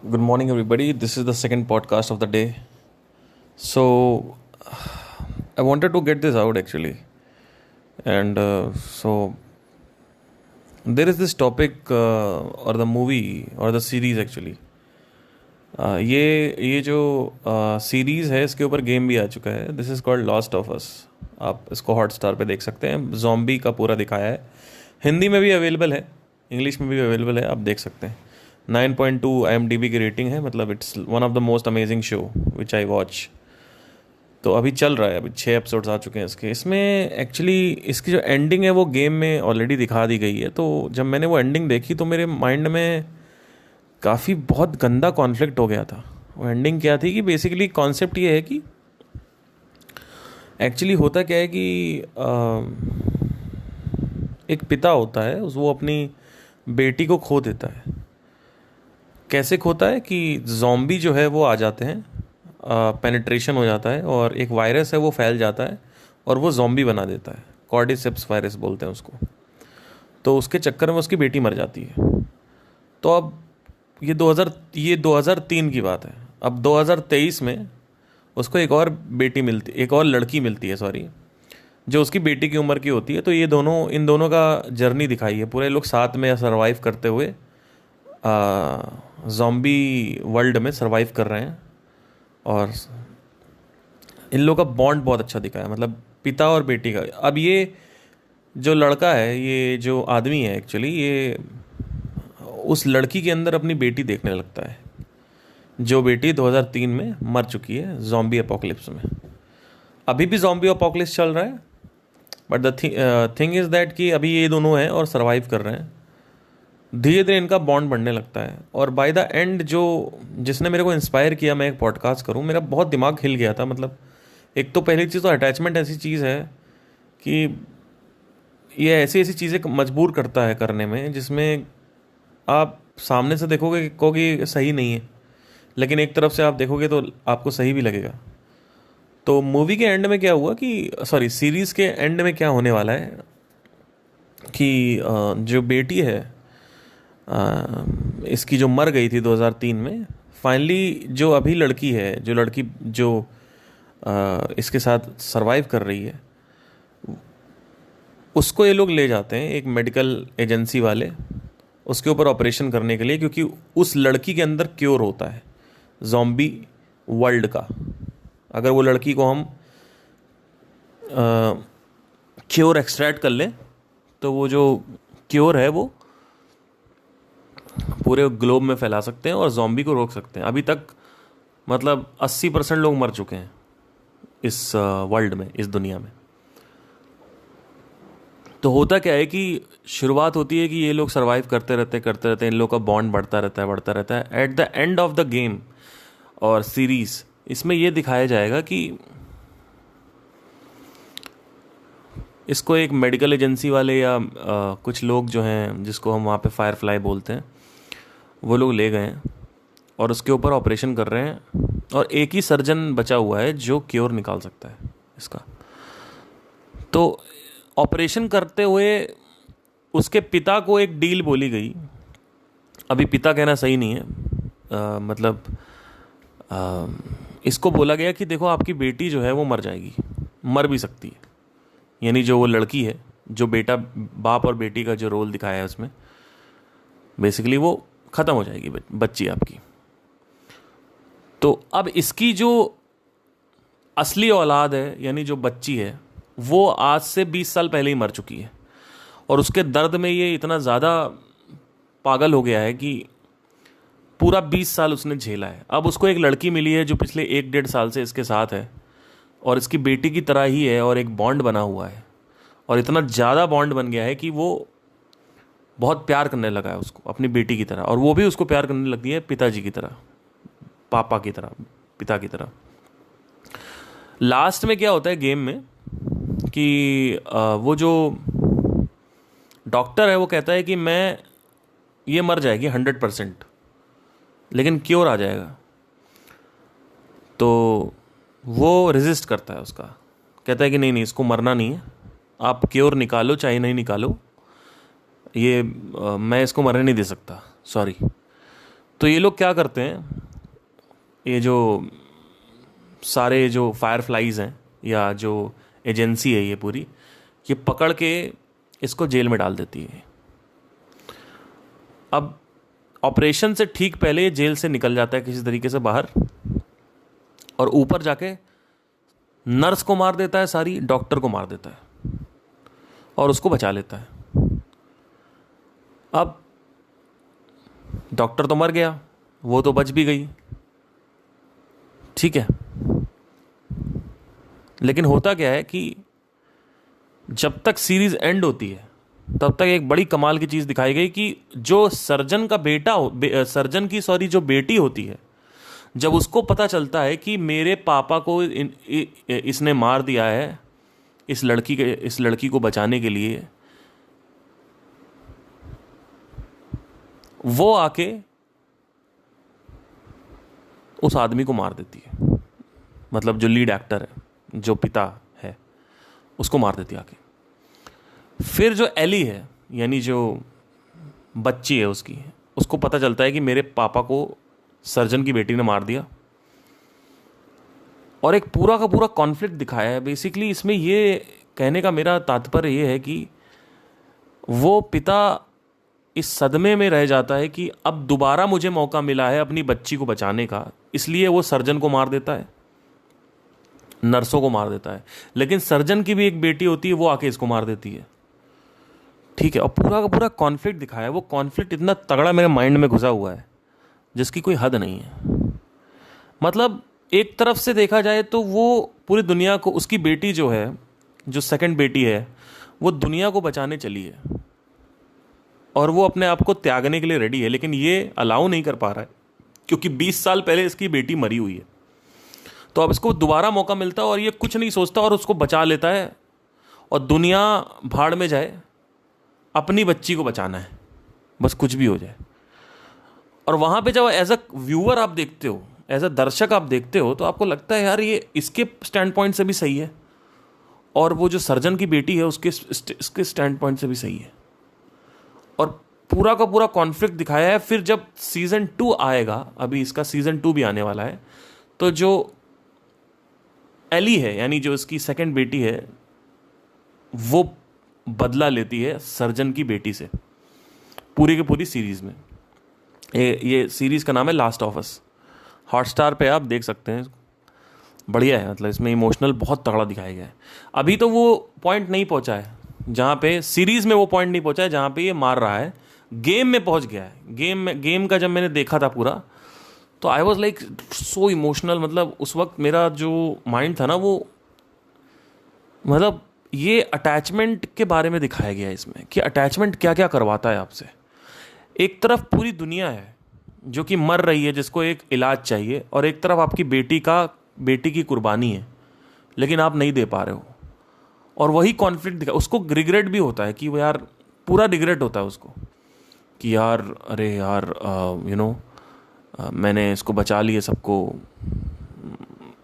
Good morning, everybody. This is the second podcast of the day. So, I wanted to get this out actually. And there is this topic or the movie or the series actually. ये जो series है इसके ऊपर game भी आ चुका है. This is called lost of us. आप इसको हॉटस्टार पे देख सकते हैं. जॉम्बी का पूरा दिखाया है. हिंदी में भी अवेलेबल है, इंग्लिश में भी अवेलेबल है, आप देख सकते हैं. 9.2 IMDb की रेटिंग है. मतलब it's one of the most amazing show which I watch. तो अभी चल रहा है, अभी 6 एपिसोड्स आ चुके हैं इसके. इसमें एक्चुअली इसकी जो एंडिंग है वो गेम में ऑलरेडी दिखा दी गई है. तो जब मैंने वो एंडिंग देखी तो मेरे माइंड में काफ़ी बहुत गंदा कॉन्फ्लिक्ट हो गया था. वो एंडिंग क्या थी कि बेसिकली कॉन्सेप्ट ये है कि एक्चुअली होता क्या है कि एक पिता होता है, वो अपनी बेटी को खो देता है. कैसे खोता है कि जॉम्बी जो है वो आ जाते हैं, पेनिट्रेशन हो जाता है और एक वायरस है वो फैल जाता है और वो जॉम्बी बना देता है. कॉर्डिसेप्स वायरस बोलते हैं उसको. तो उसके चक्कर में उसकी बेटी मर जाती है. तो अब ये 2003 की बात है. अब 2023 में उसको एक और लड़की मिलती है, सॉरी, जो उसकी बेटी की उम्र की होती है. तो इन दोनों का जर्नी दिखाई है. पूरे लोग साथ में सरवाइव करते हुए जॉम्बी वर्ल्ड में सरवाइव कर रहे हैं. और इन लोगों का बॉन्ड बहुत अच्छा दिखाया है, मतलब पिता और बेटी का. अब ये जो लड़का है, ये जो आदमी है एक्चुअली, ये उस लड़की के अंदर अपनी बेटी देखने लगता है, जो बेटी 2003 में मर चुकी है जॉम्बी अपोकलिप्स में. अभी भी जॉम्बी अपोकलिप्स चल रहा है, but the thing is that कि अभी ये दोनों हैं और सरवाइव कर रहे हैं. धीरे धीरे इनका बॉन्ड बढ़ने लगता है. और बाय द एंड जिसने मेरे को इंस्पायर किया मैं एक पॉडकास्ट करूं, मेरा बहुत दिमाग हिल गया था. मतलब एक तो पहली चीज़ तो अटैचमेंट ऐसी चीज़ है कि ये ऐसी ऐसी चीज़ें मजबूर करता है करने में, जिसमें आप सामने से देखोगे कहोगे सही नहीं है, लेकिन एक तरफ से आप देखोगे तो आपको सही भी लगेगा. तो मूवी के एंड में क्या हुआ कि सॉरी सीरीज़ के एंड में क्या होने वाला है कि जो बेटी है इसकी, जो मर गई थी 2003 में, फाइनली जो अभी लड़की है, जो लड़की जो इसके साथ सरवाइव कर रही है, उसको ये लोग ले जाते हैं एक मेडिकल एजेंसी वाले उसके ऊपर ऑपरेशन करने के लिए, क्योंकि उस लड़की के अंदर क्योर होता है जॉम्बी वर्ल्ड का. अगर वो लड़की को हम क्योर एक्सट्रैक्ट कर लें तो वो जो क्योर है वो पूरे ग्लोब में फैला सकते हैं और जॉम्बी को रोक सकते हैं. अभी तक मतलब 80% लोग मर चुके हैं इस वर्ल्ड में, इस दुनिया में. तो होता क्या है कि शुरुआत होती है कि ये लोग सरवाइव करते रहते हैं. इन लोगों का बॉन्ड बढ़ता रहता है. At the end of the game और सीरीज इसमें ये दिखाया जाएगा कि इसको एक मेडिकल एजेंसी वाले या कुछ लोग जो हैं, जिसको हम वहाँ पे फायरफ्लाई बोलते हैं, वो लोग ले गए हैं और उसके ऊपर ऑपरेशन कर रहे हैं. और एक ही सर्जन बचा हुआ है जो क्योर निकाल सकता है इसका. तो ऑपरेशन करते हुए उसके पिता को एक डील बोली गई. अभी पिता कहना सही नहीं है, मतलब इसको बोला गया कि देखो आपकी बेटी जो है वो मर जाएगी, मर भी सकती है. यानी जो वो लड़की है, जो बेटा बाप और बेटी का जो रोल दिखाया है उसमें, बेसिकली वो ख़त्म हो जाएगी बच्ची आपकी. तो अब इसकी जो असली औलाद है, यानी जो बच्ची है, वो आज से 20 साल पहले ही मर चुकी है. और उसके दर्द में ये इतना ज़्यादा पागल हो गया है कि पूरा 20 साल उसने झेला है. अब उसको एक लड़की मिली है जो पिछले 1-1.5 साल से इसके साथ है और इसकी बेटी की तरह ही है, और एक बॉन्ड बना हुआ है. और इतना ज़्यादा बॉन्ड बन गया है कि वो बहुत प्यार करने लगा है उसको अपनी बेटी की तरह, और वो भी उसको प्यार करने लगती है पिताजी की तरह, पापा की तरह, पिता की तरह. लास्ट में क्या होता है गेम में कि वो जो डॉक्टर है वो कहता है कि ये मर जाएगी 100%, लेकिन क्योर आ जाएगा. तो वो रेजिस्ट करता है उसका, कहता है कि नहीं इसको मरना नहीं है, आप क्योर निकालो चाहे नहीं निकालो, मैं इसको मरने नहीं दे सकता, सॉरी. तो ये लोग क्या करते हैं, ये जो सारे जो फायरफ्लाइज हैं या जो एजेंसी है ये पूरी, ये पकड़ के इसको जेल में डाल देती है। अब ऑपरेशन से ठीक पहले ये जेल से निकल जाता है किसी तरीके से बाहर, और ऊपर जाके नर्स को मार देता है, सारी डॉक्टर को मार देता है और उसको बचा लेता है। अब डॉक्टर तो मर गया, वो तो बच भी गई, ठीक है। लेकिन होता क्या है कि जब तक सीरीज एंड होती है तब तक एक बड़ी कमाल की चीज़ दिखाई गई कि जो सर्जन का बेटा सर्जन की जो बेटी होती है, जब उसको पता चलता है कि मेरे पापा को इसने मार दिया है इस लड़की को बचाने के लिए, वो आके उस आदमी को मार देती है। मतलब जो लीड एक्टर है, जो पिता है, उसको मार देती है आके। फिर जो एली है, यानी जो बच्ची है उसको पता चलता है कि मेरे पापा को सर्जन की बेटी ने मार दिया, और एक पूरा का पूरा कॉन्फ्लिक्ट दिखाया है। बेसिकली इसमें ये कहने का मेरा तात्पर्य ये है कि वो पिता इस सदमे में रह जाता है कि अब दोबारा मुझे मौका मिला है अपनी बच्ची को बचाने का, इसलिए वो सर्जन को मार देता है, नर्सों को मार देता है। लेकिन सर्जन की भी एक बेटी होती है, वो आके इसको मार देती है, ठीक है। और पूरा का पूरा कॉन्फ्लिक्ट दिखाया है। वो कॉन्फ्लिक्ट इतना तगड़ा मेरे माइंड में घुसा हुआ है जिसकी कोई हद नहीं है। मतलब एक तरफ से देखा जाए तो वो पूरी दुनिया को, उसकी बेटी जो है, जो सेकंड बेटी है, वो दुनिया को बचाने चली है और वो अपने आप को त्यागने के लिए रेडी है, लेकिन ये अलाउ नहीं कर पा रहा है क्योंकि 20 साल पहले इसकी बेटी मरी हुई है। तो अब इसको दोबारा मौका मिलता है और ये कुछ नहीं सोचता और उसको बचा लेता है, और दुनिया भाड़ में जाए, अपनी बच्ची को बचाना है, बस कुछ भी हो जाए। और वहाँ पे जब एज अ व्यूअर आप देखते हो, एज अ दर्शक आप देखते हो, तो आपको लगता है यार ये इसके स्टैंड पॉइंट से भी सही है, और वो जो सर्जन की बेटी है उसके स्टैंड पॉइंट से भी सही है। और पूरा का पूरा कॉन्फ्लिक्ट दिखाया है। फिर जब सीज़न 2 आएगा, अभी इसका सीज़न 2 भी आने वाला है, तो जो एली है, यानी जो इसकी सेकंड बेटी है, वो बदला लेती है सर्जन की बेटी से पूरी की पूरी सीरीज़ में। ये सीरीज़ का नाम है लास्ट ऑफ अस। हॉटस्टार पे आप देख सकते हैं, बढ़िया है। मतलब इसमें इमोशनल बहुत तगड़ा दिखाया गया है। अभी तो वो पॉइंट नहीं पहुंचा है जहाँ पे सीरीज़ में वो पॉइंट नहीं पहुंचा है जहाँ पे ये मार रहा है, गेम में पहुंच गया है। गेम का जब मैंने देखा था पूरा, तो I was like so emotional. मतलब उस वक्त मेरा जो माइंड था ना, वो मतलब ये अटैचमेंट के बारे में दिखाया गया है इसमें कि अटैचमेंट क्या क्या करवाता है आपसे। एक तरफ पूरी दुनिया है जो कि मर रही है, जिसको एक इलाज चाहिए, और एक तरफ आपकी बेटी की कुर्बानी है, लेकिन आप नहीं दे पा रहे हो। और वही कॉन्फ्लिक्ट दिखा। उसको रिग्रेट भी होता है कि वो यार, पूरा रिग्रेट होता है उसको कि यार अरे यार मैंने इसको बचा लिया,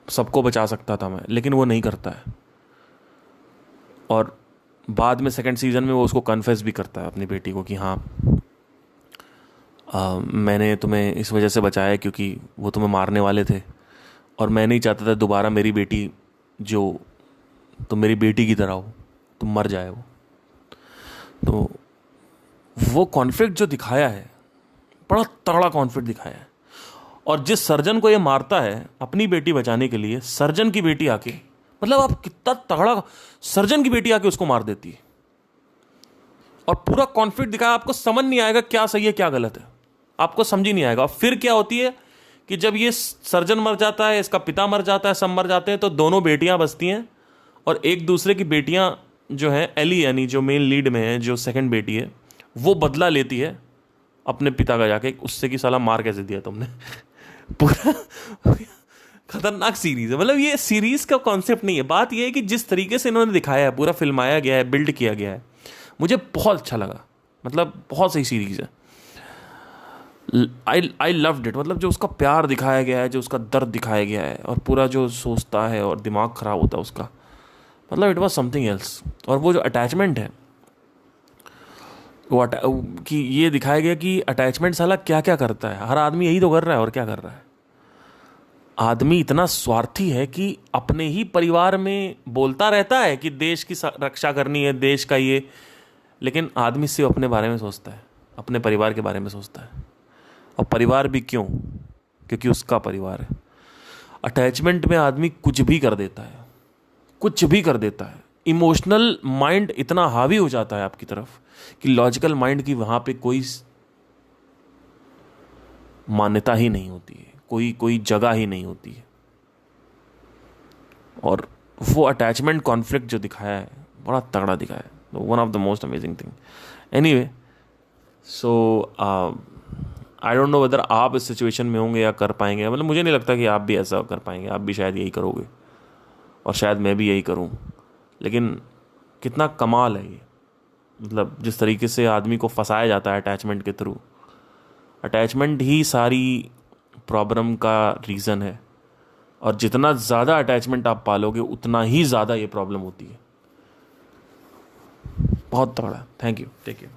सबको बचा सकता था मैं, लेकिन वो नहीं करता है। और बाद में सेकंड सीज़न में वो उसको कन्फेस भी करता है अपनी बेटी को कि हाँ मैंने तुम्हें इस वजह से बचाया क्योंकि वो तुम्हें मारने वाले थे, और मैं नहीं चाहता था दोबारा मेरी बेटी, जो तुम मेरी बेटी की तरह हो, तुम मर जाए वो। तो वो कॉन्फ्लिक्ट जो दिखाया है, बड़ा तगड़ा कॉन्फ्लिक्ट दिखाया है। और जिस सर्जन को ये मारता है अपनी बेटी बचाने के लिए, सर्जन की बेटी आके, मतलब आप कितना तगड़ा, सर्जन की बेटी आके उसको मार देती है। और पूरा कॉन्फ्लिक्ट दिखाया, आपको समझ नहीं आएगा क्या सही है क्या गलत है, आपको समझ ही नहीं आएगा। फिर क्या होती है कि जब ये सर्जन मर जाता है, इसका पिता मर जाता है, सब मर जाते हैं, तो दोनों बेटियां बचती हैं, और एक दूसरे की बेटियां जो हैं, एली यानी जो मेन लीड में है, जो सेकंड बेटी है, वो बदला लेती है अपने पिता का जाके, उससे कि साला मार कैसे दिया तुमने। पूरा खतरनाक सीरीज है। मतलब ये सीरीज का कॉन्सेप्ट नहीं है, बात ये है कि जिस तरीके से इन्होंने दिखाया है, पूरा फिल्माया गया है, बिल्ड किया गया है, मुझे बहुत अच्छा लगा। मतलब बहुत सही सीरीज है। I loved it. मतलब जो उसका प्यार दिखाया गया है, जो उसका दर्द दिखाया गया है, और पूरा जो सोचता है और दिमाग ख़राब होता है उसका, मतलब इट वॉज समथिंग एल्स। और वो जो अटैचमेंट है, कि ये दिखाया गया कि अटैचमेंट साला क्या क्या करता है। हर आदमी यही तो कर रहा है, और क्या कर रहा है। आदमी इतना स्वार्थी है कि अपने ही परिवार में बोलता रहता है कि देश की रक्षा करनी है, देश का ये, लेकिन आदमी सिर्फ अपने बारे में सोचता है, अपने परिवार के बारे में सोचता है। और परिवार भी क्यों? क्योंकि उसका परिवार है। अटैचमेंट में आदमी कुछ भी कर देता है, कुछ भी कर देता है। इमोशनल माइंड इतना हावी हो जाता है आपकी तरफ कि लॉजिकल माइंड की वहां पे कोई मान्यता ही नहीं होती है, कोई कोई जगह ही नहीं होती है। और वो अटैचमेंट कॉन्फ्लिक्ट जो दिखाया है, बड़ा तगड़ा दिखाया है। One of the most amazing thing. Anyway, so I don't know whether आप इस सिचुएशन में होंगे या कर पाएंगे। मतलब मुझे नहीं लगता कि आप भी ऐसा कर पाएंगे, आप भी शायद यही करोगे और शायद मैं भी यही करूं। लेकिन कितना कमाल है ये, मतलब जिस तरीके से आदमी को फंसाया जाता है अटैचमेंट के थ्रू। अटैचमेंट ही सारी प्रॉब्लम का रीज़न है, और जितना ज़्यादा अटैचमेंट आप पालोगे उतना ही ज़्यादा ये प्रॉब्लम होती है। बहुत तगड़ा। Thank you, take care.